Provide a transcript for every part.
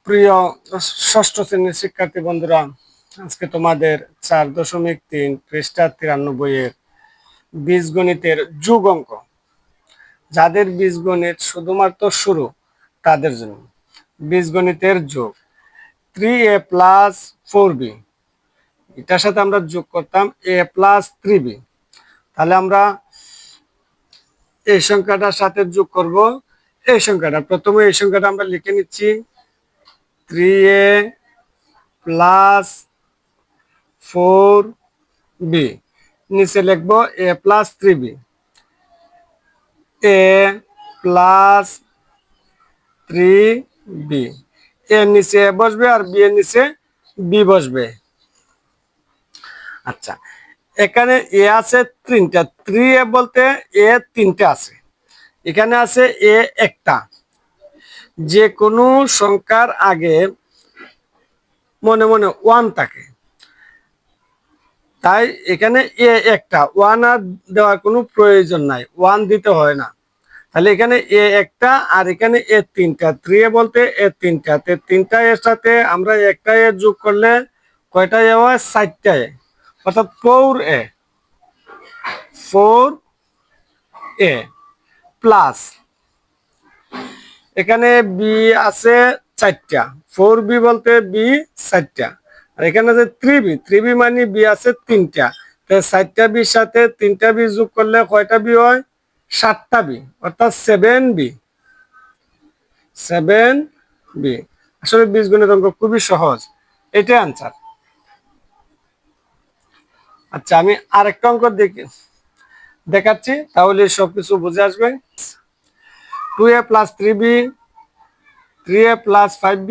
প্রিয় ষষ্ঠ শ্রেণীর শিক্ষার্থী বন্ধুরা, আজকে তোমাদের 4.3 পৃষ্ঠা 93 এর বীজগণিতের যোগ অঙ্ক। যাদের বীজগণিত শুধুমাত্র শুরু তাদের জন্য বীজগণিতের যোগ 3a + 4b, এটার সাথে আমরা যোগ করতাম a + 3b। তাহলে আমরা এই সংখ্যাটার সাথে যোগ করব এই সংখ্যাটা। প্রথমে এই সংখ্যাটা আমরা লিখে নিচ্ছি 3a + 4b, নিচে লিখবো a + 3b, a + 3b, এর নিচে a বসবে আর b এর নিচে b বসবে। আচ্ছা, এখানে a আছে 3টা, 3a বলতে a 3টা আছে, এখানে আছে a একটা। যে কোনো সংখ্যার আগে মনে মনে 1 থাকে, তাই এখানে এ একটা, 1 আর দেওয়ার কোনো প্রয়োজন নাই, 1 দিতে হয় না। তাহলে এখানে এ একটা আর এখানে এ 3টা, 3 বলতে এ 3টা, 3টা এর সাথে আমরা একটা এ যোগ করলে কয়টা এ হয়? 4টা এ, অর্থাৎ 4a প্লাস এখানে বি আছে 4টা, 4b বলতে বি 4টা, আর এখানে যে 3b মানে বি আছে 3টা, তাই 4টা বির সাথে 3টা বি যোগ করলে কয়টা বি হয়? 7টা বি, অর্থাৎ 7b। আসলে বীজগণিত অঙ্ক খুবই সহজ, এটাই আনসার। আচ্ছা, আমি আরেকটা অঙ্ক দেখাচ্ছি, তাহলে সবকিছু বুঝে আসবে। 2a + 3b, 3a + 5b,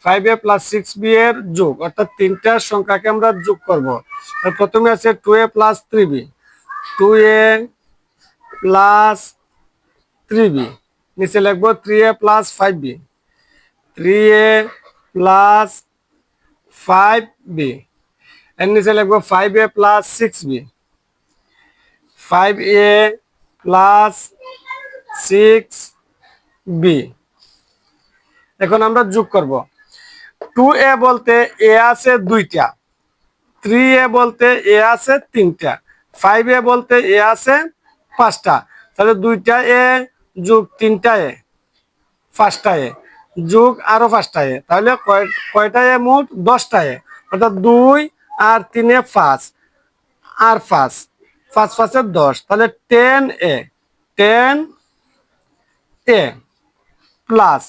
5a + 6b এর যোগ, অর্থাৎ তিনটা সংখ্যাকে আমরা যোগ করব। প্রথমে আছে 2a + 3b, 2a + 3b, নিচে লিখবো 3a + 5b, 3a + 5b, এর নিচে লিখবো 5a + 6b, 5a + 6b। এখন আমরা যোগ করব। 2a বলতে a আছে 2টা, 3a বলতে a আছে 3টা, 5a বলতে a আছে 5টা। তাহলে 2টা a যোগ 3টা a, 5টা a যোগ আরো 5টা a, তাহলে কয়টা a? মোট 10টা a, অর্থাৎ 2 আর 3 এ 5 আর 5, 5 5 এ 10, তাহলে 10a, 10a প্লাস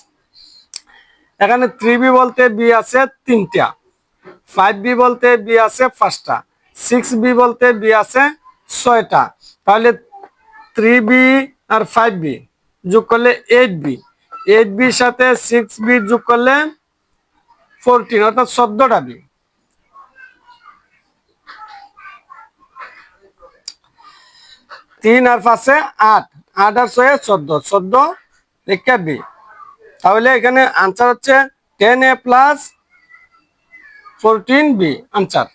এখানে 3b বলতে b আছে 3টা, 5b বলতে b আছে 5টা, 6b বলতে b আছে 6টা। তাহলে 3b আর 5b যোগ করলে 8b, 8b সাথে 6b যোগ করলে 14, অর্থাৎ 14টা b। তিন আর 5-এ 8, 8 আর 6-এ 14, 14 রেখা b। তাহলে এখানে আনসার হচ্ছে 10a + 14b আনসার।